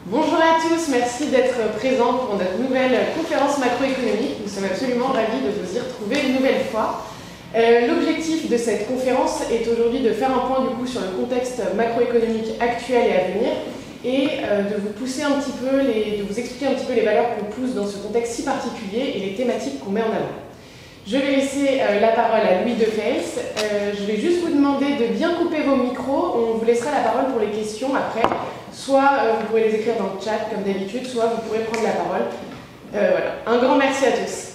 Bonjour à tous, merci d'être présents pour notre nouvelle conférence macroéconomique. Nous sommes absolument ravis de vous y retrouver une nouvelle fois. L'objectif de cette conférence est aujourd'hui de faire un point du coup sur le contexte macroéconomique actuel et à venir et de vous pousser un petit peu, de vous expliquer un petit peu les valeurs qu'on pousse dans ce contexte si particulier et les thématiques qu'on met en avant. Je vais laisser la parole à Louis Defels. Je vais juste vous demander de bien couper vos micros. On vous laissera la parole pour les questions après. Soit vous pourrez les écrire dans le chat comme d'habitude, soit vous pourrez prendre la parole. Voilà. Un grand merci à tous.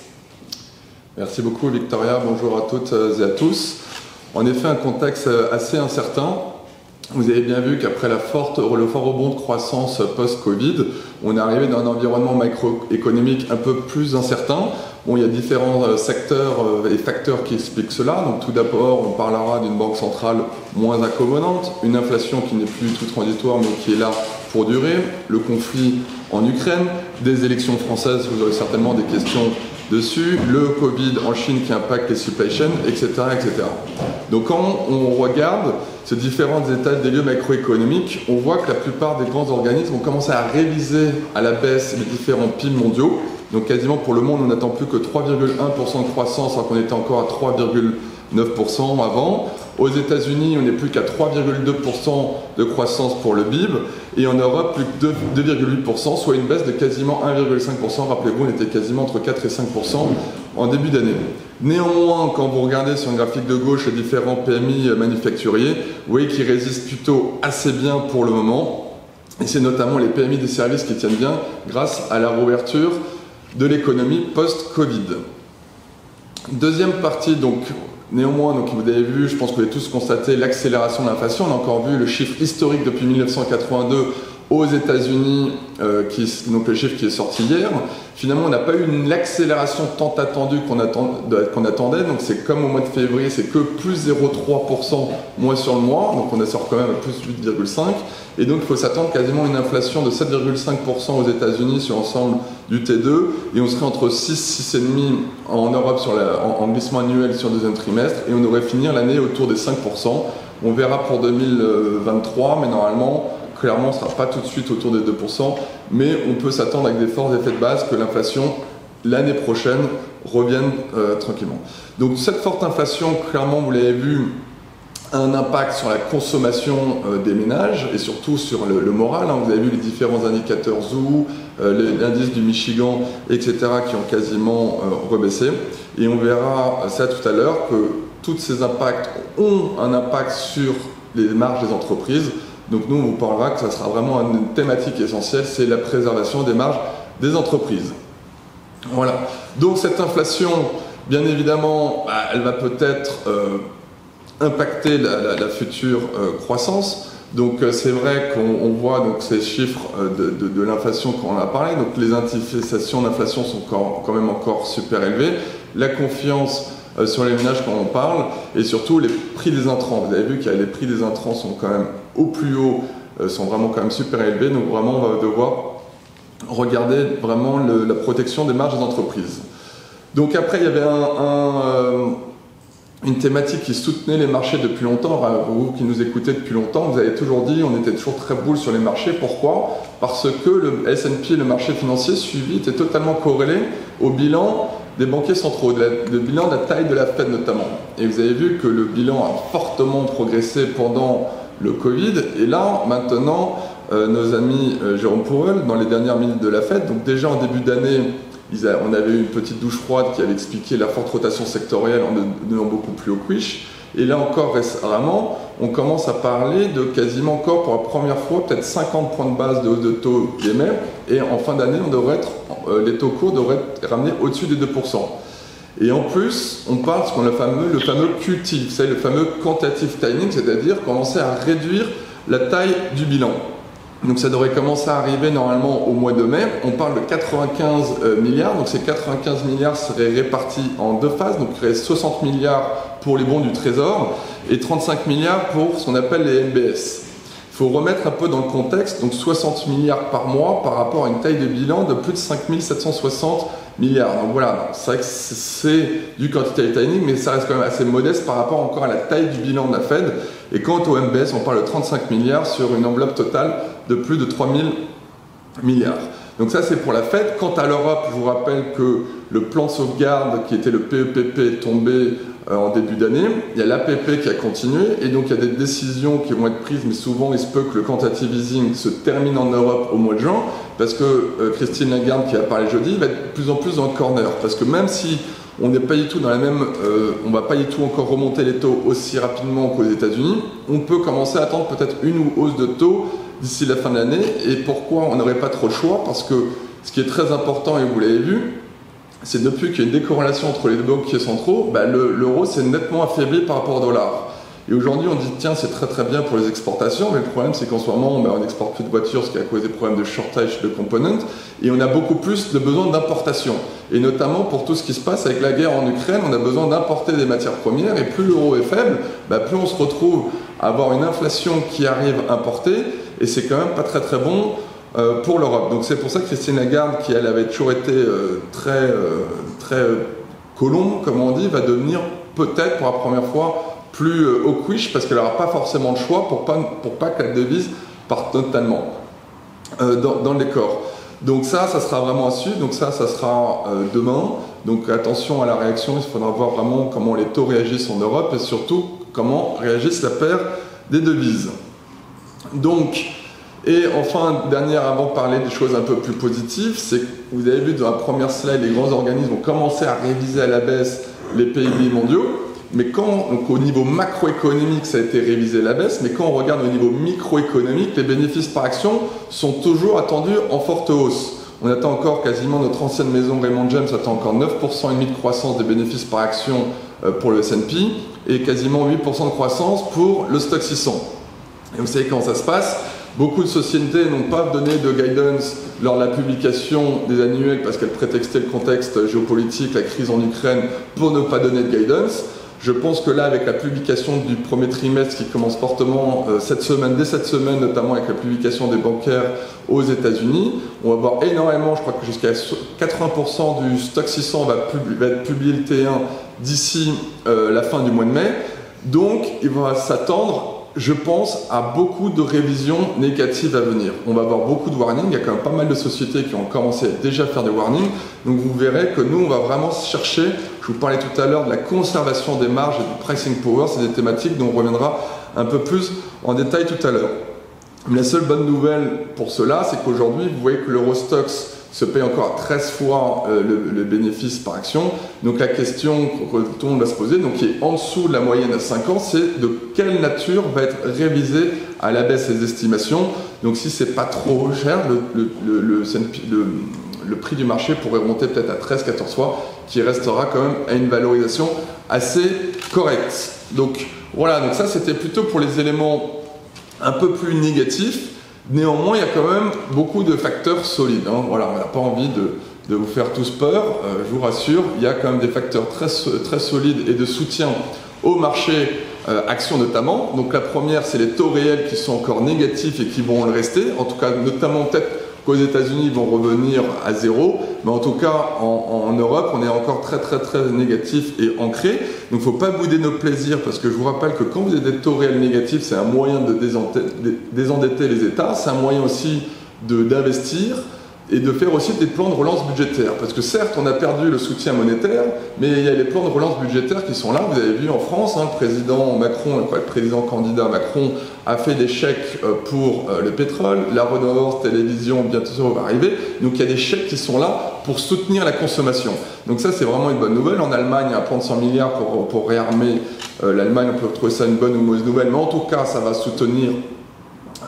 Merci beaucoup Victoria, bonjour à toutes et à tous. En effet, un contexte assez incertain. Vous avez bien vu qu'après le fort rebond de croissance post-Covid, on est arrivé dans un environnement macroéconomique un peu plus incertain. Bon, il y a différents secteurs et facteurs qui expliquent cela. Donc, tout d'abord, on parlera d'une banque centrale moins accommodante, une inflation qui n'est plus du tout transitoire mais qui est là pour durer, le conflit en Ukraine, des élections françaises, vous aurez certainement des questions dessus, le Covid en Chine qui impacte les supply chains, etc., etc. Donc quand on regarde ces différents états des lieux macroéconomiques, on voit que la plupart des grands organismes ont commencé à réviser à la baisse les différents PIB mondiaux. Donc quasiment pour le monde, on n'attend plus que 3,1% de croissance alors qu'on était encore à 3,9% avant. Aux États-Unis, on n'est plus qu'à 3,2% de croissance pour le PIB. Et en Europe, plus que 2,8%, soit une baisse de quasiment 1,5%. Rappelez-vous, on était quasiment entre 4 et 5% en début d'année. Néanmoins, quand vous regardez sur le graphique de gauche les différents PMI manufacturiers, vous voyez qu'ils résistent plutôt assez bien pour le moment. Et c'est notamment les PMI des services qui tiennent bien grâce à la réouverture de l'économie post-Covid. Deuxième partie, donc, néanmoins, donc, vous avez vu, je pense que vous avez tous constaté l'accélération de l'inflation. On a encore vu le chiffre historique depuis 1982 aux États-Unis, donc le chiffre qui est sorti hier. Finalement, on n'a pas eu l'accélération tant attendue qu'on attendait. Donc c'est comme au mois de février, c'est que plus 0,3% mois sur le mois. Donc on sort quand même à plus 8,5%. Et donc il faut s'attendre quasiment à une inflation de 7,5% aux États-Unis sur l'ensemble du T2. Et on serait entre 6, 6,5% en Europe en glissement annuel sur le deuxième trimestre. Et on devrait finir l'année autour des 5%. On verra pour 2023, mais normalement, clairement, on ne sera pas tout de suite autour des 2%, mais on peut s'attendre avec des forts effets de base que l'inflation, l'année prochaine, revienne tranquillement. Donc cette forte inflation, clairement, vous l'avez vu, a un impact sur la consommation des ménages et surtout sur le moral. Vous avez vu les différents indicateurs ZOO, l'indice du Michigan, etc., qui ont quasiment rebaissé. Et on verra ça tout à l'heure, que tous ces impacts ont un impact sur les marges des entreprises. Donc nous, on vous parlera que ça sera vraiment une thématique essentielle, c'est la préservation des marges des entreprises. Voilà. Donc cette inflation, bien évidemment, elle va peut-être impacter la future croissance. Donc c'est vrai qu'on voit donc, ces chiffres de l'inflation quand on a parlé. Donc les anticipations d'inflation sont quand même encore super élevées. La confiance sur les ménages quand on parle, et surtout les prix des intrants. Vous avez vu que les prix des intrants sont quand même au plus haut, sont vraiment quand même super élevés, donc vraiment on va devoir regarder vraiment la protection des marges des entreprises. Donc après il y avait une thématique qui soutenait les marchés depuis longtemps. Vous qui nous écoutez depuis longtemps, vous avez toujours dit on était toujours très bull sur les marchés. Pourquoi? Parce que le S&P, le marché financier suivi, était totalement corrélé au bilan des banquiers centraux, le bilan de la taille de la Fed notamment. Et vous avez vu que le bilan a fortement progressé pendant le Covid. Et là, maintenant, nos amis Jérôme Powell, dans les dernières minutes de la Fed, donc déjà en début d'année, on avait eu une petite douche froide qui avait expliqué la forte rotation sectorielle en donnant beaucoup plus au quiche. Et là encore récemment, on commence à parler de quasiment encore pour la première fois peut-être 50 points de base de hausse de taux des MER. Et en fin d'année, les taux courts devraient être ramenés au-dessus des 2%. Et en plus, on parle de ce qu'on a le fameux QT, vous savez, le fameux quantitative tightening, c'est-à-dire commencer à réduire la taille du bilan. Donc ça devrait commencer à arriver normalement au mois de mai. On parle de 95 milliards, donc ces 95 milliards seraient répartis en deux phases, donc il y aurait 60 milliards pour les bons du Trésor et 35 milliards pour ce qu'on appelle les MBS. Il faut remettre un peu dans le contexte, donc 60 milliards par mois par rapport à une taille de bilan de plus de 5 760 milliards. Donc voilà, c'est vrai que c'est du quantitative tightening, mais ça reste quand même assez modeste par rapport encore à la taille du bilan de la Fed. Et quant au MBS, on parle de 35 milliards sur une enveloppe totale de plus de 3 000 milliards. Donc ça, c'est pour la Fed. Quant à l'Europe, je vous rappelle que le plan de sauvegarde, qui était le PEPP, est tombé en début d'année. Il y a l'APP qui a continué, et donc il y a des décisions qui vont être prises, mais souvent il se peut que le quantitative easing se termine en Europe au mois de juin, parce que Christine Lagarde, qui a parlé jeudi, va être de plus en plus dans le corner. Parce que même si on n'est pas du tout dans la même, on va pas du tout encore remonter les taux aussi rapidement qu'aux États-Unis, on peut commencer à attendre peut-être une hausse de taux d'ici la fin de l'année. Et pourquoi on n'aurait pas trop le choix? Parce que ce qui est très important, et vous l'avez vu, c'est depuis qu'il y a une décorrélation entre les deux banquiers centraux, l'euro s'est nettement affaibli par rapport au dollar. Et aujourd'hui, on dit tiens, c'est très très bien pour les exportations, mais le problème c'est qu'en ce moment, on n'exporte plus de voitures, ce qui a causé des problèmes de shortage de components, et on a beaucoup plus de besoin d'importation. Et notamment pour tout ce qui se passe avec la guerre en Ukraine, on a besoin d'importer des matières premières, et plus l'euro est faible, plus on se retrouve à avoir une inflation qui arrive importée, et c'est quand même pas très très bon pour l'Europe. Donc c'est pour ça que Christine Lagarde, qui elle avait toujours été très colombe, comme on dit, va devenir peut-être pour la première fois plus hawkish, parce qu'elle n'aura pas forcément le choix pour pas que la devise parte totalement dans le décor. Donc ça sera vraiment à suivre. Donc ça sera demain. Donc attention à la réaction, il faudra voir vraiment comment les taux réagissent en Europe et surtout comment réagissent la paire des devises. Donc, et enfin, dernière, avant de parler des choses un peu plus positives, c'est que vous avez vu dans la première slide, les grands organismes ont commencé à réviser à la baisse les PIB mondiaux. Mais donc au niveau macroéconomique, ça a été révisé à la baisse, mais quand on regarde au niveau microéconomique, les bénéfices par action sont toujours attendus en forte hausse. On attend encore quasiment, notre ancienne maison Raymond James attend encore 9,5% de croissance des bénéfices par action pour le S&P et quasiment 8% de croissance pour le Stoxx 600. Et vous savez comment ça se passe? Beaucoup de sociétés n'ont pas donné de guidance lors de la publication des annuels parce qu'elles prétextaient le contexte géopolitique, la crise en Ukraine, pour ne pas donner de guidance. Je pense que là, avec la publication du premier trimestre qui commence fortement dès cette semaine, notamment avec la publication des bancaires aux États-Unis, on va voir énormément, je crois que jusqu'à 80% du Stoxx 600 va être publié le T1 d'ici la fin du mois de mai. Donc, il va s'attendre, je pense, à beaucoup de révisions négatives à venir. On va avoir beaucoup de warnings, il y a quand même pas mal de sociétés qui ont commencé déjà à faire des warnings, donc vous verrez que nous, on va vraiment chercher, je vous parlais tout à l'heure de la conservation des marges et du pricing power, c'est des thématiques dont on reviendra un peu plus en détail tout à l'heure. Mais la seule bonne nouvelle pour cela, c'est qu'aujourd'hui, vous voyez que l'Eurostoxx se paye encore à 13 fois le bénéfice par action. Donc la question que tout le monde va se poser, donc qui est en dessous de la moyenne à 5 ans, c'est de quelle nature va être révisée à la baisse les estimations. Donc si c'est pas trop cher, le prix du marché pourrait remonter peut-être à 13-14 fois, qui restera quand même à une valorisation assez correcte. Donc voilà, donc ça c'était plutôt pour les éléments un peu plus négatifs. Néanmoins, il y a quand même beaucoup de facteurs solides. Voilà, on n'a pas envie de vous faire tous peur. Je vous rassure, il y a quand même des facteurs très solides et de soutien au marché actions notamment. Donc la première, c'est les taux réels qui sont encore négatifs et qui vont le rester. En tout cas, notamment peut-être qu'aux États-Unis, ils vont revenir à zéro. Mais en tout cas, en Europe, on est encore très négatif et ancré. Donc il ne faut pas bouder nos plaisirs parce que je vous rappelle que quand vous avez des taux réels négatifs, c'est un moyen de désendetter les États. C'est un moyen aussi d'investir et de faire aussi des plans de relance budgétaire. Parce que certes, on a perdu le soutien monétaire, mais il y a les plans de relance budgétaire qui sont là. Vous avez vu en France, le président Macron, le président candidat Macron a fait des chèques pour le pétrole, la redevance télévision bientôt va arriver. Donc il y a des chèques qui sont là pour soutenir la consommation. Donc ça, c'est vraiment une bonne nouvelle. En Allemagne, un plan de 100 milliards pour réarmer l'Allemagne, on peut trouver ça une bonne ou mauvaise nouvelle, mais en tout cas, ça va soutenir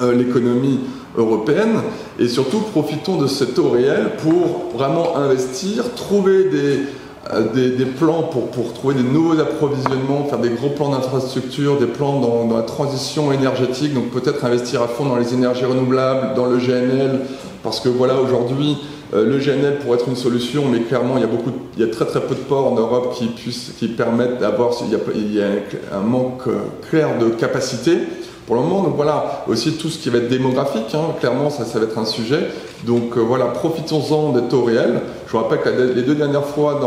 l'économie européenne et surtout profitons de ce taux réel pour vraiment investir, trouver des plans pour trouver des nouveaux approvisionnements, faire des gros plans d'infrastructure, des plans dans la transition énergétique, donc peut-être investir à fond dans les énergies renouvelables, dans le GNL, parce que voilà, aujourd'hui le GNL pourrait être une solution, mais clairement il y a très peu de ports en Europe qui permettent d'avoir, il y a un manque clair de capacité pour le moment. Donc voilà, aussi tout ce qui va être démographique, clairement ça va être un sujet. Donc voilà, profitons-en des taux réels. Je vous rappelle que les 2 dernières fois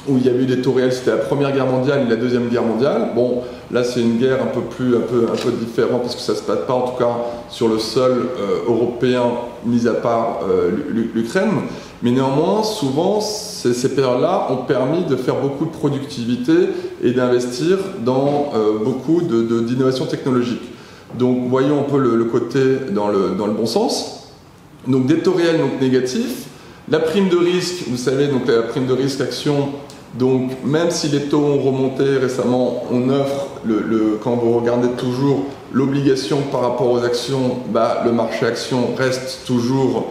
où il y avait eu des taux réels, c'était la Première Guerre mondiale et la Deuxième Guerre mondiale. Bon, là c'est une guerre un peu différente parce que ça ne se passe pas en tout cas sur le sol européen, mis à part l'Ukraine. Mais néanmoins, souvent, ces périodes-là ont permis de faire beaucoup de productivité et d'investir dans beaucoup d'innovations technologiques. Donc voyons un peu le côté dans le bon sens. Donc des taux réels donc, négatifs. La prime de risque, vous savez, donc la prime de risque action, donc même si les taux ont remonté récemment, on offre, quand vous regardez toujours l'obligation par rapport aux actions, le marché action reste toujours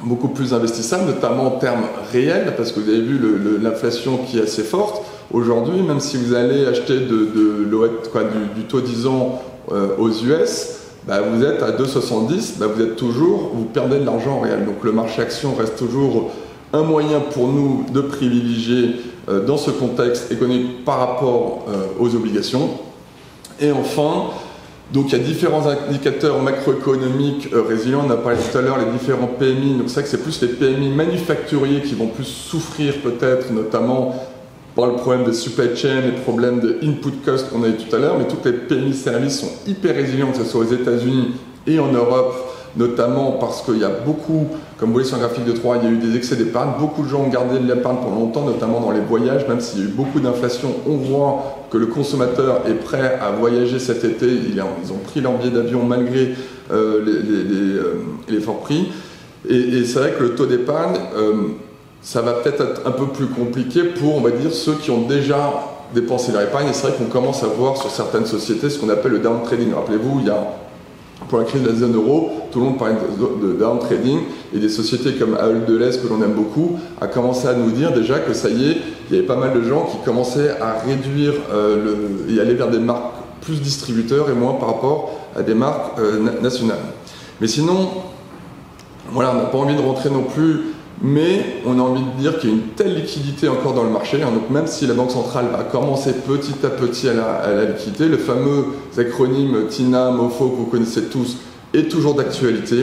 beaucoup plus investissable, notamment en termes réels, parce que vous avez vu l'inflation qui est assez forte. Aujourd'hui, même si vous allez acheter du taux 10 ans aux US, vous êtes à 2,70, vous perdez de l'argent réel. Donc le marché action reste toujours un moyen pour nous de privilégier dans ce contexte économique par rapport aux obligations. Et enfin, donc il y a différents indicateurs macroéconomiques résilients. On a parlé tout à l'heure les différents PMI. Donc c'est vrai que c'est plus les PMI manufacturiers qui vont plus souffrir peut-être, notamment par le problème de supply chain, les problèmes de input cost qu'on a eu tout à l'heure, mais toutes les PMI services sont hyper résilients, que ce soit aux États-Unis et en Europe, notamment parce qu'il y a beaucoup, comme vous voyez sur un graphique de 3, il y a eu des excès d'épargne, beaucoup de gens ont gardé de l'épargne pendant longtemps, notamment dans les voyages, même s'il y a eu beaucoup d'inflation, on voit que le consommateur est prêt à voyager cet été, ils ont pris leur billet d'avion malgré les forts prix, et c'est vrai que le taux d'épargne, ça va peut-être être un peu plus compliqué pour, on va dire, ceux qui ont déjà dépensé leur épargne. Et c'est vrai qu'on commence à voir sur certaines sociétés ce qu'on appelle le down trading. Rappelez-vous, pour la crise de la zone euro, tout le monde parlait de down trading. Et des sociétés comme AEL Delhaize, que l'on aime beaucoup, a commencé à nous dire déjà que ça y est, il y avait pas mal de gens qui commençaient à réduire et aller vers des marques plus distributeurs et moins par rapport à des marques nationales. Mais sinon, voilà, on n'a pas envie de rentrer non plus. Mais on a envie de dire qu'il y a une telle liquidité encore dans le marché, donc même si la Banque centrale va commencer petit à petit à la liquidité, le fameux acronyme TINA, MOFO que vous connaissez tous est toujours d'actualité.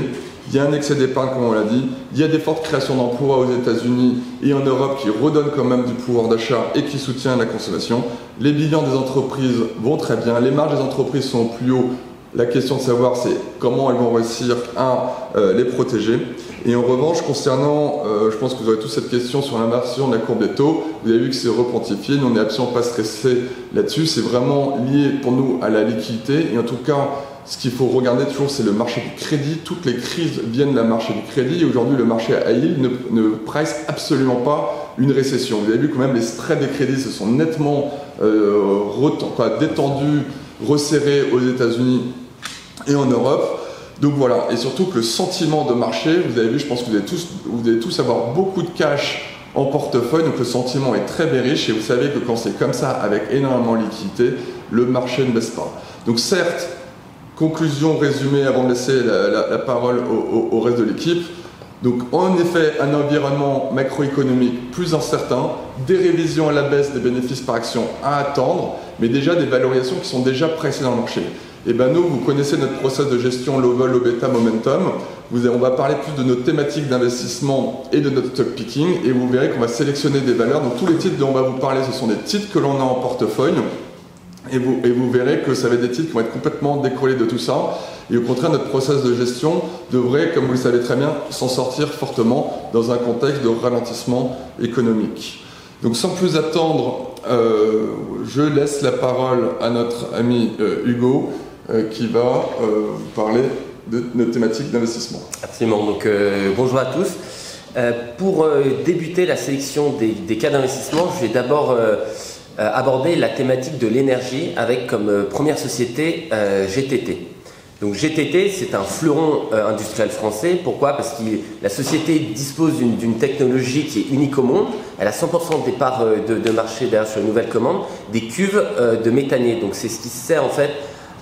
Il y a un excès d'épargne comme on l'a dit, il y a des fortes créations d'emplois aux États-Unis et en Europe qui redonnent quand même du pouvoir d'achat et qui soutiennent la consommation. Les bilans des entreprises vont très bien, les marges des entreprises sont au plus haut. La question de savoir c'est comment elles vont réussir à les protéger. Et en revanche, concernant, je pense que vous aurez tous cette question sur l'inversion de la courbe des taux, vous avez vu que c'est requantifié, nous on n'est absolument pas stressé là-dessus, c'est vraiment lié pour nous à la liquidité. Et en tout cas, ce qu'il faut regarder toujours, c'est le marché du crédit. Toutes les crises viennent du marché du crédit. Et aujourd'hui, le marché high yield ne price absolument pas une récession. Vous avez vu que même les spreads des crédits se sont nettement détendus, resserrés aux États-Unis et en Europe. Donc voilà, et surtout que le sentiment de marché, vous avez vu, je pense que vous allez tous avoir beaucoup de cash en portefeuille, donc le sentiment est très bearish, et vous savez que quand c'est comme ça, avec énormément de liquidité, le marché ne baisse pas. Donc certes, conclusion résumée avant de laisser la parole au reste de l'équipe, donc en effet, un environnement macroéconomique plus incertain, des révisions à la baisse des bénéfices par action à attendre, mais déjà des valorisations qui sont déjà pricées dans le marché. Et bien nous, vous connaissez notre process de gestion low vol, low beta, momentum. On va parler plus de nos thématiques d'investissement et de notre stock picking. Et vous verrez qu'on va sélectionner des valeurs. Donc tous les titres dont on va vous parler, ce sont des titres que l'on a en portefeuille. Et vous verrez que ça va être des titres qui vont être complètement décollés de tout ça. Et au contraire, notre process de gestion devrait, comme vous le savez très bien, s'en sortir fortement dans un contexte de ralentissement économique. Donc sans plus attendre, je laisse la parole à notre ami Hugo, qui va vous parler de notre thématique d'investissement. Absolument, donc bonjour à tous. Pour débuter la sélection des cas d'investissement, je vais d'abord aborder la thématique de l'énergie avec comme première société GTT. Donc GTT, c'est un fleuron industriel français. Pourquoi? Parce que la société dispose d'une technologie qui est unique au monde. Elle a 100% des parts de marché d'ailleurs sur les nouvelles commandes, des cuves de méthanier. Donc c'est ce qui sert en fait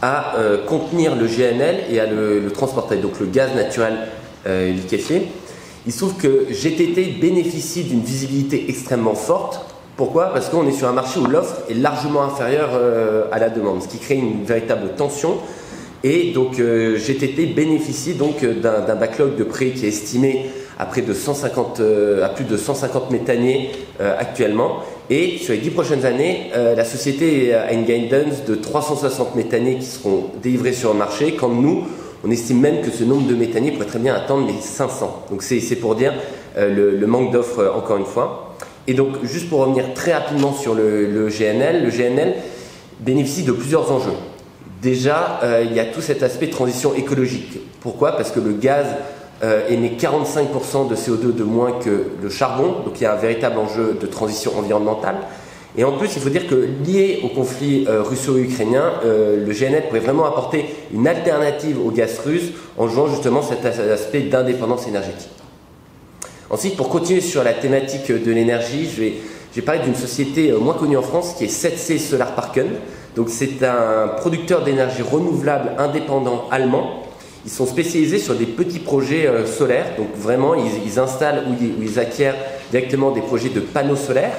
à contenir le GNL et à le transporter, donc le gaz naturel liquéfié. Il se trouve que GTT bénéficie d'une visibilité extrêmement forte. Pourquoi? Parce qu'on est sur un marché où l'offre est largement inférieure à la demande, ce qui crée une véritable tension. Et donc GTT bénéficie donc d'un backlog de prêts qui est estimé à plus de 150 méthaniers actuellement. Et sur les 10 prochaines années, la société a une guidance de 360 méthaniers qui seront délivrés sur le marché, quand nous, on estime même que ce nombre de méthaniers pourrait très bien atteindre les 500. Donc c'est pour dire le manque d'offres encore une fois. Et donc juste pour revenir très rapidement sur le GNL bénéficie de plusieurs enjeux. Déjà, il y a tout cet aspect de transition écologique. Pourquoi? Parce que le gaz émet 45% de CO2 de moins que le charbon, donc il y a un véritable enjeu de transition environnementale. Et en plus, il faut dire que lié au conflit russo-ukrainien, le GNL pourrait vraiment apporter une alternative au gaz russe en jouant justement cet aspect d'indépendance énergétique. Ensuite, pour continuer sur la thématique de l'énergie, je vais parler d'une société moins connue en France qui est 7C Solar Parken. Donc c'est un producteur d'énergie renouvelable indépendant allemand. Ils sont spécialisés sur des petits projets solaires. Donc vraiment, ils installent ou ils acquièrent directement des projets de panneaux solaires.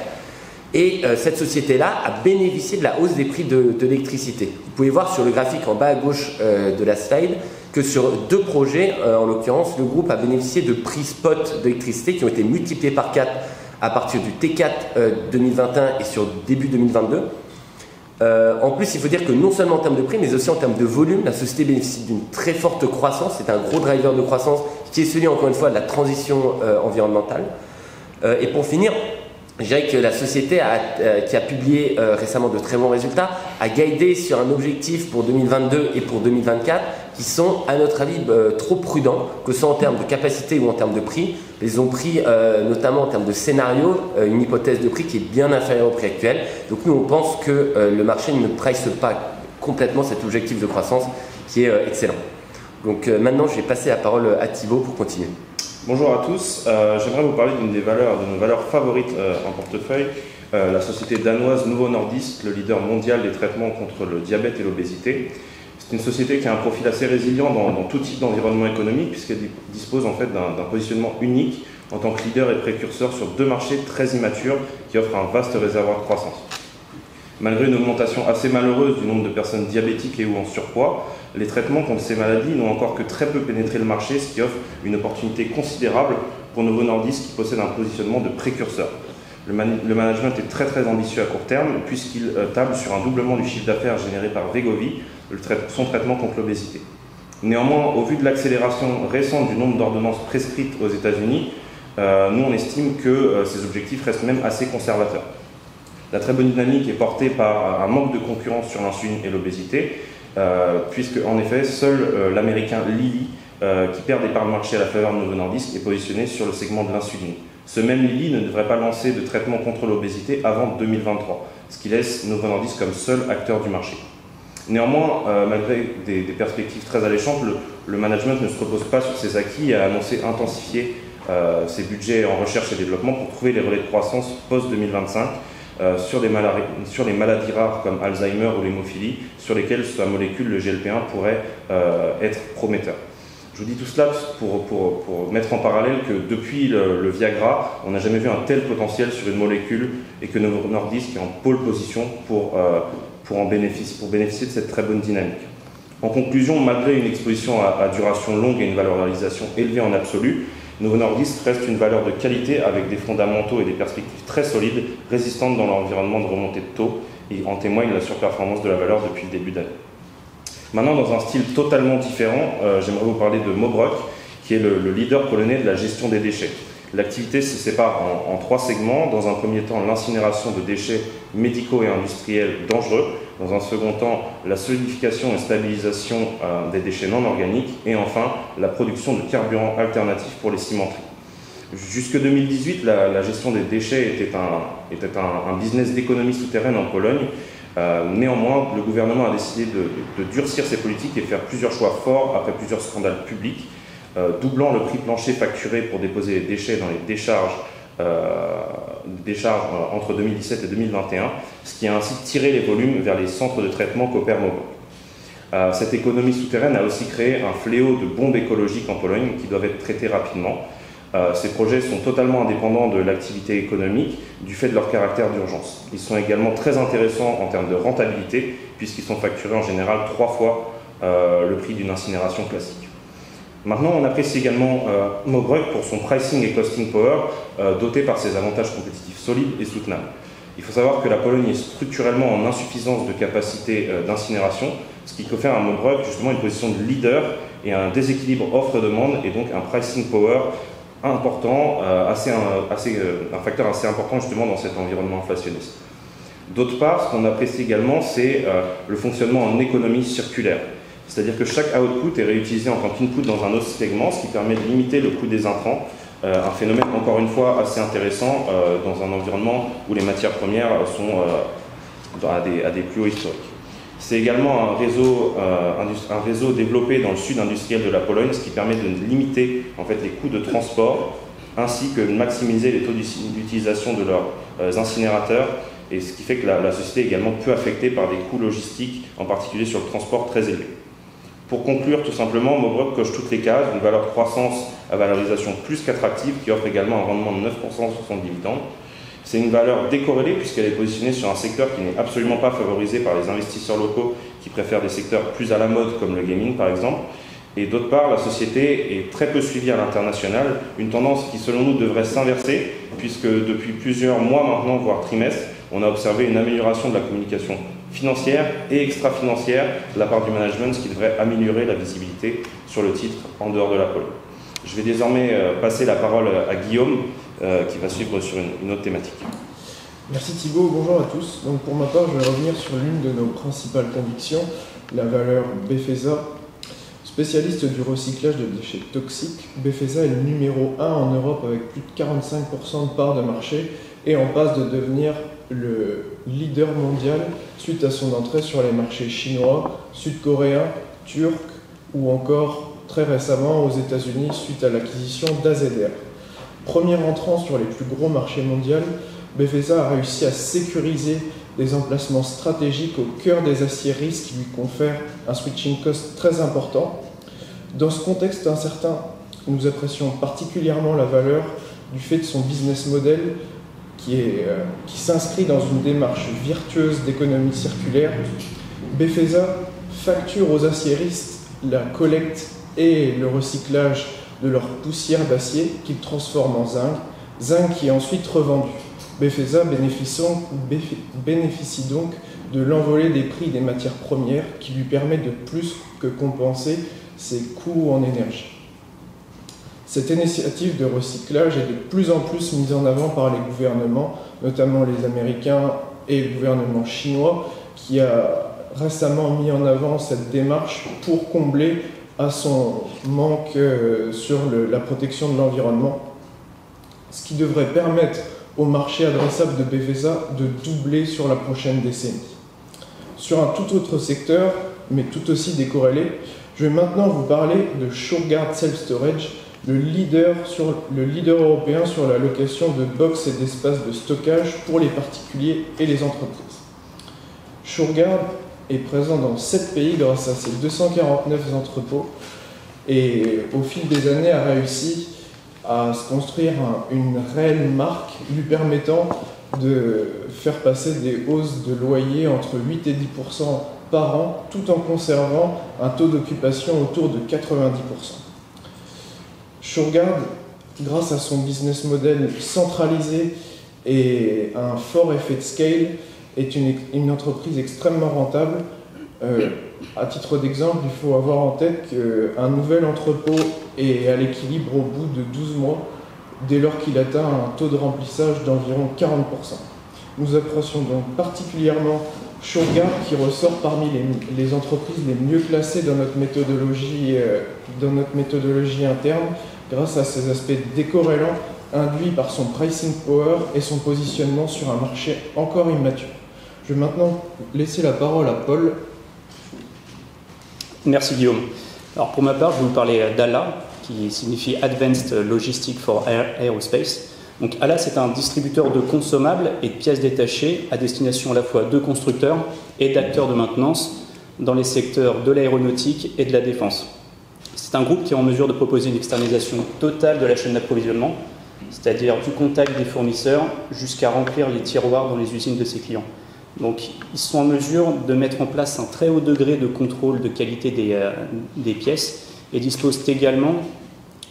Et cette société-là a bénéficié de la hausse des prix de l'électricité. Vous pouvez voir sur le graphique en bas à gauche de la slide que sur 2 projets, en l'occurrence, le groupe a bénéficié de prix spot d'électricité qui ont été multipliés par 4 à partir du T4 2021 et sur début 2022. En plus, il faut dire que non seulement en termes de prix, mais aussi en termes de volume, la société bénéficie d'une très forte croissance. C'est un gros driver de croissance qui est celui, encore une fois, de la transition environnementale. Et pour finir, je dirais que la société qui a publié récemment de très bons résultats a guidé sur un objectif pour 2022 et pour 2024 qui sont, à notre avis, trop prudents, que ce soit en termes de capacité ou en termes de prix. Ils ont pris, notamment en termes de scénario, une hypothèse de prix qui est bien inférieure au prix actuel. Donc nous, on pense que le marché ne price pas complètement cet objectif de croissance qui est excellent. Donc maintenant, je vais passer la parole à Thibaut pour continuer. Bonjour à tous, j'aimerais vous parler d'une de nos valeurs favorites en portefeuille, la société danoise Novo Nordisk, le leader mondial des traitements contre le diabète et l'obésité. C'est une société qui a un profil assez résilient dans tout type d'environnement économique puisqu'elle dispose en fait d'un positionnement unique en tant que leader et précurseur sur 2 marchés très immatures qui offrent un vaste réservoir de croissance. Malgré une augmentation assez malheureuse du nombre de personnes diabétiques et ou en surpoids, les traitements contre ces maladies n'ont encore que très peu pénétré le marché, ce qui offre une opportunité considérable pour Novo Nordisk qui possède un positionnement de précurseur. Le management est très ambitieux à court terme puisqu'il table sur un doublement du chiffre d'affaires généré par Wegovy, son traitement contre l'obésité. Néanmoins, au vu de l'accélération récente du nombre d'ordonnances prescrites aux États-Unis, nous on estime que ces objectifs restent même assez conservateurs. La très bonne dynamique est portée par un manque de concurrence sur l'insuline et l'obésité, puisque en effet, seul l'américain Lilly, qui perd des parts de marché à la faveur de Novo Nordisk, est positionné sur le segment de l'insuline. Ce même Lilly ne devrait pas lancer de traitement contre l'obésité avant 2023, ce qui laisse Novo Nordisk comme seul acteur du marché. Néanmoins, malgré des perspectives très alléchantes, le management ne se repose pas sur ses acquis et a annoncé intensifier ses budgets en recherche et développement pour trouver les relais de croissance post-2025 sur les maladies rares comme Alzheimer ou l'hémophilie, sur lesquelles sa molécule, le GLP-1, pourrait être prometteur. Je vous dis tout cela pour mettre en parallèle que depuis le Viagra, on n'a jamais vu un tel potentiel sur une molécule et que Novo Nordisk est en pole position pour bénéficier de cette très bonne dynamique. En conclusion, malgré une exposition à duration longue et une valorisation élevée en absolu, Novo Nordisk reste une valeur de qualité avec des fondamentaux et des perspectives très solides, résistantes dans l'environnement de remontée de taux, et en témoigne la surperformance de la valeur depuis le début d'année. Maintenant, dans un style totalement différent, j'aimerais vous parler de Mobrok, qui est le leader polonais de la gestion des déchets. L'activité se sépare en 3 segments. Dans un premier temps, l'incinération de déchets médicaux et industriels dangereux. Dans un second temps, la solidification et stabilisation des déchets non organiques. Et enfin, la production de carburants alternatifs pour les cimenteries. Jusque 2018, la gestion des déchets était un business d'économie souterraine en Pologne. Néanmoins, le gouvernement a décidé de durcir ses politiques et faire plusieurs choix forts après plusieurs scandales publics, doublant le prix plancher facturé pour déposer les déchets dans les décharges entre 2017 et 2021, ce qui a ainsi tiré les volumes vers les centres de traitement qu'opère Mobrok. Cette économie souterraine a aussi créé un fléau de bombes écologiques en Pologne qui doivent être traités rapidement. Ces projets sont totalement indépendants de l'activité économique du fait de leur caractère d'urgence. Ils sont également très intéressants en termes de rentabilité puisqu'ils sont facturés en général 3 fois le prix d'une incinération classique. Maintenant, on apprécie également Mobruk pour son pricing et costing power, doté par ses avantages compétitifs solides et soutenables. Il faut savoir que la Pologne est structurellement en insuffisance de capacité d'incinération, ce qui confère à Mobruk justement une position de leader et un déséquilibre offre-demande, et donc un pricing power important, un facteur assez important justement dans cet environnement inflationniste. D'autre part, ce qu'on apprécie également, c'est le fonctionnement en économie circulaire. C'est-à-dire que chaque output est réutilisé en tant qu'input dans un autre segment, ce qui permet de limiter le coût des intrants, un phénomène encore une fois assez intéressant dans un environnement où les matières premières sont à des plus hauts historiques. C'est également un réseau développé dans le sud industriel de la Pologne, ce qui permet de limiter en fait, les coûts de transport ainsi que de maximiser les taux d'utilisation de leurs incinérateurs, et ce qui fait que la société est également peu affectée par des coûts logistiques, en particulier sur le transport très élevés. Pour conclure, tout simplement, Mobruk coche toutes les cases, une valeur de croissance à valorisation plus qu'attractive, qui offre également un rendement de 9% sur son dividende. C'est une valeur décorrélée puisqu'elle est positionnée sur un secteur qui n'est absolument pas favorisé par les investisseurs locaux qui préfèrent des secteurs plus à la mode comme le gaming par exemple. Et d'autre part, la société est très peu suivie à l'international, une tendance qui selon nous devrait s'inverser puisque depuis plusieurs mois maintenant, voire trimestres, on a observé une amélioration de la communication financière et extra-financière de la part du management, ce qui devrait améliorer la visibilité sur le titre en dehors de la Pologne. Je vais désormais passer la parole à Guillaume qui va suivre sur une autre thématique. Merci Thibaut, bonjour à tous. Donc pour ma part, je vais revenir sur l'une de nos principales convictions, la valeur Befesa. Spécialiste du recyclage de déchets toxiques, Befesa est le numéro 1 en Europe avec plus de 45% de part de marché et en passe de devenir le leader mondial suite à son entrée sur les marchés chinois, sud-coréens, turcs ou encore très récemment aux États-Unis suite à l'acquisition d'AZR. Premier entrant sur les plus gros marchés mondiaux, Befesa a réussi à sécuriser des emplacements stratégiques au cœur des aciéries, ce qui lui confère un switching cost très important. Dans ce contexte incertain, nous apprécions particulièrement la valeur du fait de son business model qui s'inscrit dans une démarche virtueuse d'économie circulaire. Befesa facture aux aciéristes la collecte et le recyclage de leur poussière d'acier qu'ils transforment en zinc qui est ensuite revendu. Befesa bénéficie donc de l'envolée des prix des matières premières qui lui permet de plus que compenser ses coûts en énergie. Cette initiative de recyclage est de plus en plus mise en avant par les gouvernements, notamment les Américains et le gouvernement chinois, qui a récemment mis en avant cette démarche pour combler à son manque sur la protection de l'environnement, ce qui devrait permettre au marché adressable de Befesa de doubler sur la prochaine décennie. Sur un tout autre secteur, mais tout aussi décorrélé, je vais maintenant vous parler de Shurgard Self Storage, le leader européen sur la location de box et d'espaces de stockage pour les particuliers et les entreprises. Shurgard est présent dans 7 pays grâce à ses 249 entrepôts et au fil des années a réussi à se construire une réelle marque lui permettant de faire passer des hausses de loyer entre 8 et 10% par an tout en conservant un taux d'occupation autour de 90%. Shurgard, grâce à son business model centralisé et un fort effet de scale, est une entreprise extrêmement rentable. À titre d'exemple, il faut avoir en tête qu'un nouvel entrepôt est à l'équilibre au bout de 12 mois, dès lors qu'il atteint un taux de remplissage d'environ 40%. Nous apprécions donc particulièrement Shurgard qui ressort parmi les entreprises les mieux classées dans notre méthodologie interne grâce à ses aspects décorrélants induits par son pricing power et son positionnement sur un marché encore immature. Je vais maintenant laisser la parole à Paul. Merci Guillaume. Alors pour ma part, je vais vous parler d'ALA, qui signifie Advanced Logistics for Aerospace. Donc ALA, c'est un distributeur de consommables et de pièces détachées à destination à la fois de constructeurs et d'acteurs de maintenance dans les secteurs de l'aéronautique et de la défense. C'est un groupe qui est en mesure de proposer une externalisation totale de la chaîne d'approvisionnement, c'est-à-dire du contact des fournisseurs jusqu'à remplir les tiroirs dans les usines de ses clients. Donc, ils sont en mesure de mettre en place un très haut degré de contrôle de qualité des pièces et dispose également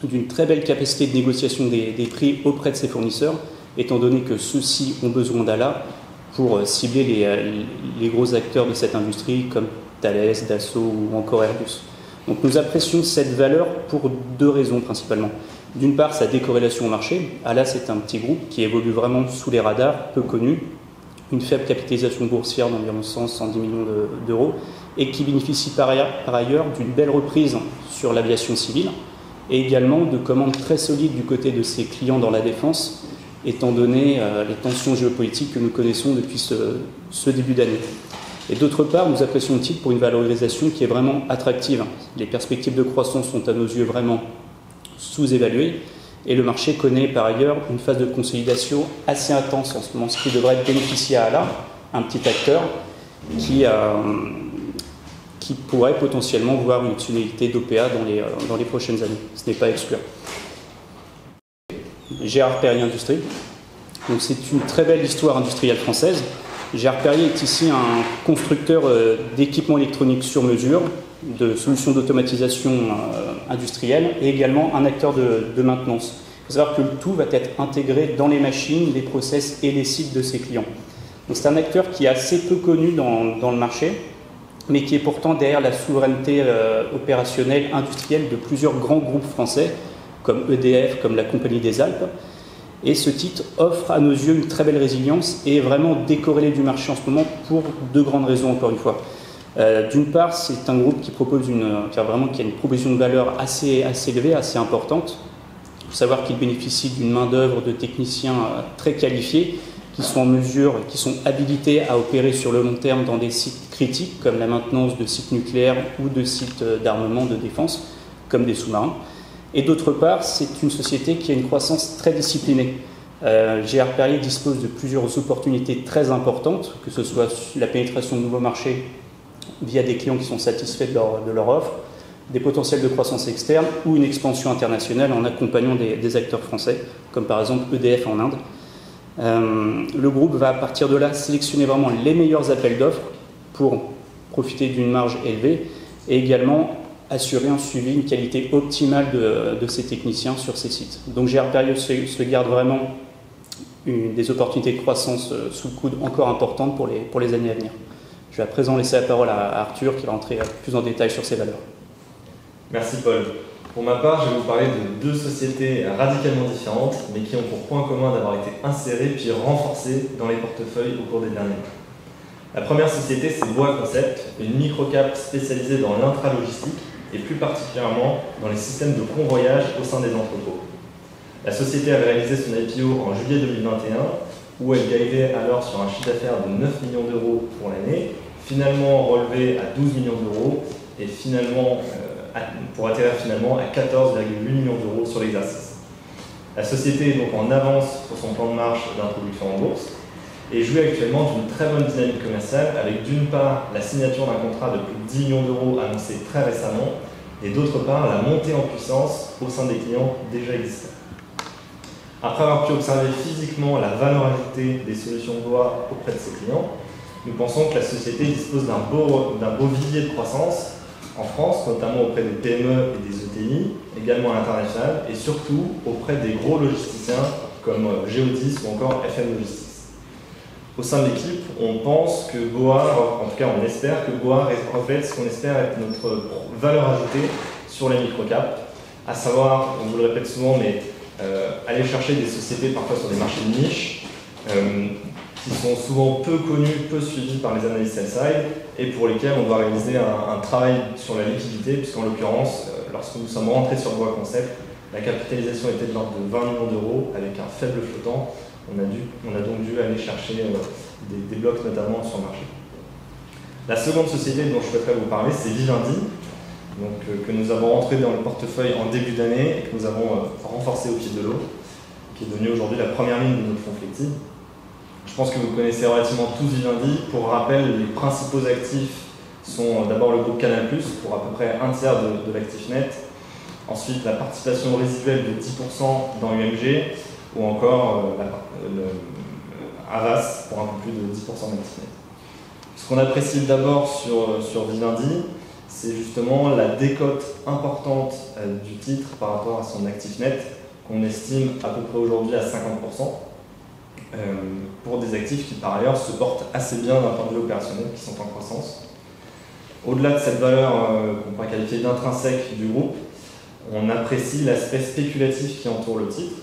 d'une très belle capacité de négociation des prix auprès de ses fournisseurs, étant donné que ceux-ci ont besoin d'ALA pour cibler les gros acteurs de cette industrie comme Thales, Dassault ou encore Airbus. Donc nous apprécions cette valeur pour deux raisons principalement. D'une part, sa décorrélation au marché. ALA, c'est un petit groupe qui évolue vraiment sous les radars, peu connu, une faible capitalisation boursière d'environ 100-110 millions d'euros, et qui bénéficie par ailleurs d'une belle reprise sur l'aviation civile, et également de commandes très solides du côté de ses clients dans la défense, étant donné les tensions géopolitiques que nous connaissons depuis ce début d'année. Et d'autre part, nous apprécions le titre pour une valorisation qui est vraiment attractive. Les perspectives de croissance sont à nos yeux vraiment sous-évaluées, et le marché connaît par ailleurs une phase de consolidation assez intense en ce moment, ce qui devrait bénéficier à ALA, un petit acteur qui pourrait potentiellement voir une optionnalité d'OPA dans les prochaines années. Ce n'est pas exclu. Gérard Perrier Industrie. Donc c'est une très belle histoire industrielle française. Gérard Perrier est ici un constructeur d'équipements électroniques sur mesure, de solutions d'automatisation industrielle et également un acteur de maintenance. Il faut savoir que le tout va être intégré dans les machines, les process et les sites de ses clients. Donc c'est un acteur qui est assez peu connu dans le marché, mais qui est pourtant derrière la souveraineté opérationnelle industrielle de plusieurs grands groupes français, comme EDF, comme la Compagnie des Alpes. Et ce titre offre à nos yeux une très belle résilience et est vraiment décorrélé du marché en ce moment pour deux grandes raisons, encore une fois. D'une part, c'est un groupe qui propose qui a une proposition de valeur assez élevée, assez importante. Il faut savoir qu'il bénéficie d'une main-d'œuvre de techniciens très qualifiés qui sont en mesure, qui sont habilités à opérer sur le long terme dans des sites critiques comme la maintenance de sites nucléaires ou de sites d'armement de défense, comme des sous-marins. Et d'autre part, c'est une société qui a une croissance très disciplinée. Gérard Perrier dispose de plusieurs opportunités très importantes, que ce soit la pénétration de nouveaux marchés via des clients qui sont satisfaits de leur offre, des potentiels de croissance externe ou une expansion internationale en accompagnant des acteurs français, comme par exemple EDF en Inde. Le groupe va à partir de là sélectionner vraiment les meilleurs appels d'offres pour profiter d'une marge élevée et également assurer un suivi, une qualité optimale de ses techniciens sur ces sites. Donc Gérard Perrier se garde vraiment des opportunités de croissance sous le coude encore importantes pour les années à venir. Je vais à présent laisser la parole à Arthur qui va entrer plus en détail sur ces valeurs. Merci Paul. Pour ma part, je vais vous parler de deux sociétés radicalement différentes, mais qui ont pour point commun d'avoir été insérées puis renforcées dans les portefeuilles au cours des derniers mois. La première société, c'est Boa Concept, une microcap spécialisée dans l'intralogistique et plus particulièrement dans les systèmes de convoyage au sein des entrepôts. La société avait réalisé son IPO en juillet 2021, où elle guidait alors sur un chiffre d'affaires de 9 millions d'euros pour l'année, finalement relevé à 12 millions d'euros et finalement, pour atterrir finalement à 14,8 millions d'euros sur l'exercice. La société est donc en avance sur son plan de marche d'introduction en bourse et jouit actuellement d'une très bonne dynamique commerciale avec d'une part la signature d'un contrat de plus de 10 millions d'euros annoncé très récemment et d'autre part la montée en puissance au sein des clients déjà existants. Après avoir pu observer physiquement la valeur ajoutée des solutions Boa auprès de ses clients, nous pensons que la société dispose d'un beau vivier de croissance en France, notamment auprès des PME et des ETI, également à l'international, et surtout auprès des gros logisticiens comme Geodis ou encore FM Logistics. Au sein de l'équipe, on pense que Boa, en tout cas on espère que Boa reflète ce qu'on espère être notre valeur ajoutée sur les microcaps, à savoir, on vous le répète souvent, mais aller chercher des sociétés parfois sur des marchés de niche, qui sont souvent peu connus, peu suivis par les analystes sell-side et pour lesquels on doit réaliser un travail sur la liquidité, puisqu'en l'occurrence, lorsque nous sommes rentrés sur Boa Concept, la capitalisation était de l'ordre de 20 millions d'euros avec un faible flottant. On a donc dû aller chercher des blocs notamment sur le marché. La seconde société dont je souhaiterais vous parler, c'est Vivendi, donc, que nous avons rentré dans le portefeuille en début d'année et que nous avons renforcé au fil de l'eau, qui est devenue aujourd'hui la première ligne de notre fonds Flexi. Je pense que vous connaissez relativement tous Vivendi. Pour rappel, les principaux actifs sont d'abord le groupe Canal+, pour à peu près un tiers de l'actif net. Ensuite, la participation résiduelle de 10% dans UMG, ou encore Havas pour un peu plus de 10% d'actif net. Ce qu'on apprécie d'abord sur Vivendi, c'est justement la décote importante du titre par rapport à son actif net, qu'on estime à peu près aujourd'hui à 50%, pour des actifs qui par ailleurs se portent assez bien d'un point de vue opérationnel, qui sont en croissance. Au-delà de cette valeur qu'on pourrait qualifier d'intrinsèque du groupe, on apprécie l'aspect spéculatif qui entoure le titre,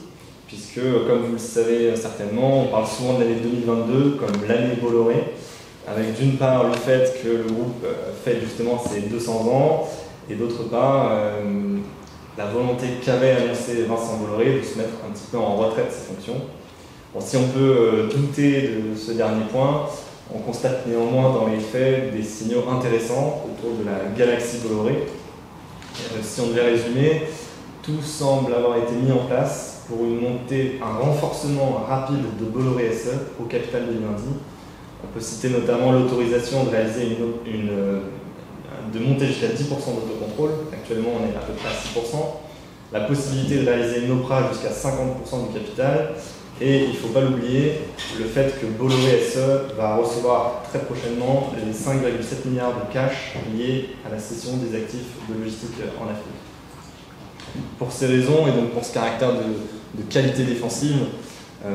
puisque, comme vous le savez certainement, on parle souvent de l'année 2022 comme l'année Bolloré, avec d'une part le fait que le groupe fête justement ses 200 ans, et d'autre part la volonté qu'avait annoncé Vincent Bolloré de se mettre un petit peu en retraite de ses fonctions. Bon, si on peut douter de ce dernier point, on constate néanmoins dans les faits des signaux intéressants autour de la galaxie Bolloré. Si on devait résumer, tout semble avoir été mis en place pour une montée, un renforcement rapide de Bolloré SE au capital de Vivendi. On peut citer notamment l'autorisation de réaliser de monter jusqu'à 10% d'autocontrôle. Actuellement, on est à peu près à 6%. La possibilité de réaliser une OPRA jusqu'à 50% du capital. Et il ne faut pas l'oublier, le fait que Bolloré SE va recevoir très prochainement les 5,7 milliards de cash liés à la cession des actifs de logistique en Afrique. Pour ces raisons et donc pour ce caractère de qualité défensive,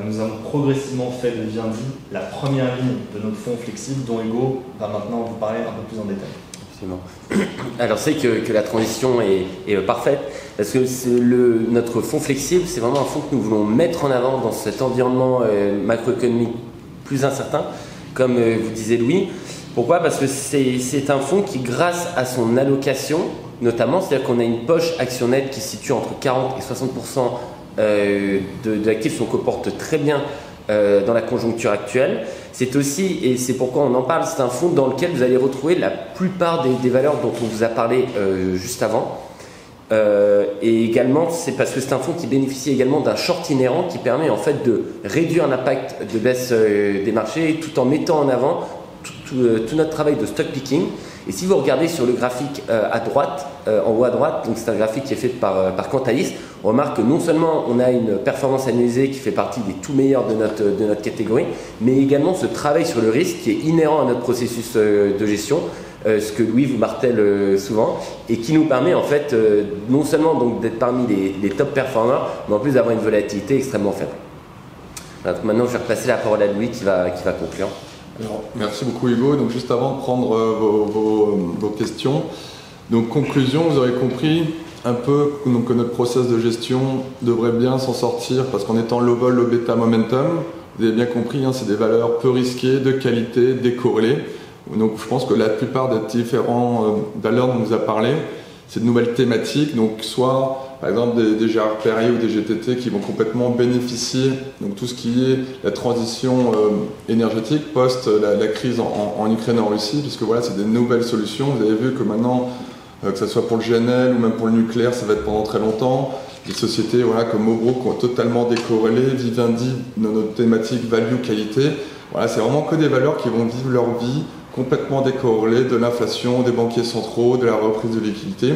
nous avons progressivement fait de Vivendi la première ligne de notre fonds flexible dont Hugo va maintenant vous parler un peu plus en détail. Alors c'est que la transition est parfaite parce que notre fonds flexible, c'est vraiment un fonds que nous voulons mettre en avant dans cet environnement macroéconomique plus incertain, comme vous disiez Louis. Pourquoi ? Parce que c'est un fonds qui, grâce à son allocation, notamment, c'est-à-dire qu'on a une poche action nette qui se situe entre 40 et 60% de l'actif, on comporte très bien dans la conjoncture actuelle. C'est aussi, et c'est pourquoi on en parle, c'est un fonds dans lequel vous allez retrouver la plupart des valeurs dont on vous a parlé juste avant. Et également, c'est parce que c'est un fonds qui bénéficie également d'un short inhérent qui permet en fait de réduire l'impact de baisse des marchés tout en mettant en avant tout notre travail de stock picking. Et si vous regardez sur le graphique à droite, en haut à droite, donc c'est un graphique qui est fait par Quantalis, on remarque que non seulement on a une performance annualisée qui fait partie des tout meilleurs de notre catégorie, mais également ce travail sur le risque qui est inhérent à notre processus de gestion, ce que Louis vous martèle souvent, et qui nous permet en fait non seulement donc d'être parmi les top performers, mais en plus d'avoir une volatilité extrêmement faible. Alors, maintenant, je vais repasser la parole à Louis qui va conclure. Alors, merci beaucoup Hugo. Donc juste avant de prendre vos questions, donc conclusion, vous aurez compris un peu donc, que notre process de gestion devrait bien s'en sortir parce qu'en étant low vol, low beta, momentum, vous avez bien compris, c'est des valeurs peu risquées, de qualité, décorrélées. Donc je pense que la plupart des différents valeurs dont on nous a parlé, c'est de nouvelles thématiques, donc soit par exemple des Gérard Perrier ou des GTT qui vont complètement bénéficier, donc tout ce qui est la transition énergétique post la crise en Ukraine et en Russie, puisque voilà, c'est des nouvelles solutions. Vous avez vu que maintenant, que ce soit pour le GNL ou même pour le nucléaire, ça va être pendant très longtemps. Des sociétés voilà, comme Mobro qui ont totalement décorrélé, Vivendi dans notre thématique value qualité. Voilà, c'est vraiment que des valeurs qui vont vivre leur vie complètement décorrélées de l'inflation, des banquiers centraux, de la reprise de liquidité.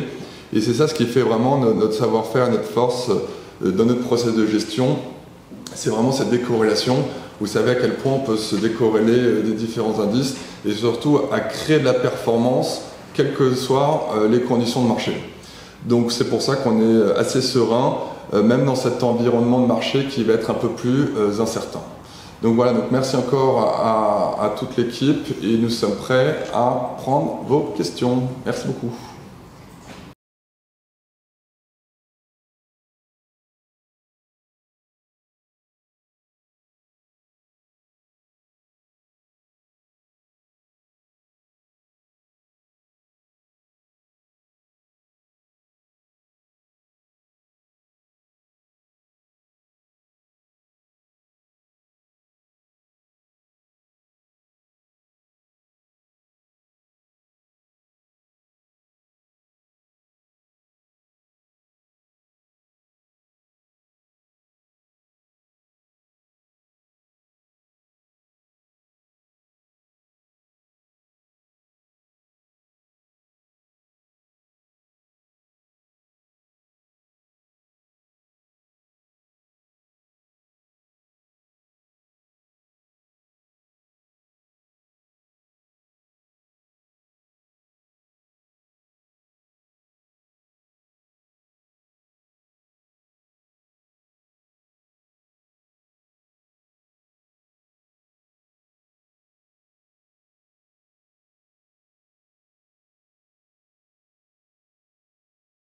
Et c'est ça ce qui fait vraiment notre savoir-faire, notre force dans notre process de gestion. C'est vraiment cette décorrélation. Vous savez à quel point on peut se décorréler des différents indices et surtout à créer de la performance, quelles que soient les conditions de marché. Donc c'est pour ça qu'on est assez serein, même dans cet environnement de marché qui va être un peu plus incertain. Donc voilà, donc merci encore à toute l'équipe et nous sommes prêts à prendre vos questions. Merci beaucoup.